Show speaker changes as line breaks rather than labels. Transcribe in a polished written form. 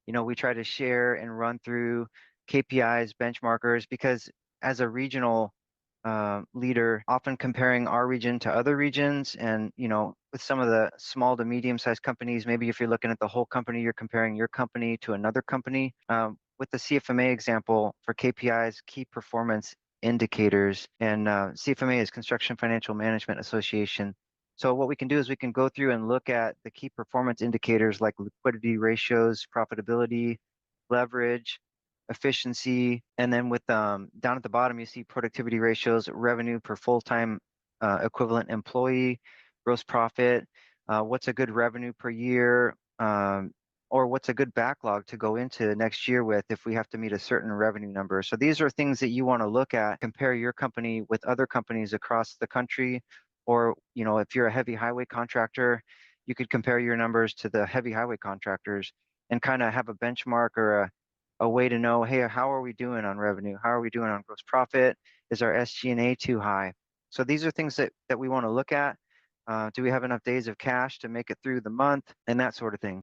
We try to share and run through KPIs, benchmarkers, because as a regional leader, often comparing our region to other regions, and with some of the small to medium-sized companies, maybe if you're looking at the whole company, you're comparing your company to another company. With the CFMA example for KPIs, key performance indicators, and CFMA is Construction Financial Management Association. So what we can do is we can go through and look at the key performance indicators like liquidity ratios, profitability, leverage, efficiency, and then with down at the bottom, you see productivity ratios, revenue per full-time equivalent employee, gross profit, what's a good revenue per year, or what's a good backlog to go into next year with if we have to meet a certain revenue number. So these are things that you want to look at, compare your company with other companies across the country, or if you're a heavy highway contractor, you could compare your numbers to the heavy highway contractors and kind of have a benchmark or a way to know, hey, how are we doing on revenue? How are we doing on gross profit? Is our SG&A too high? So these are things that we want to look at. Do we have enough days of cash to make it through the month and that sort of thing?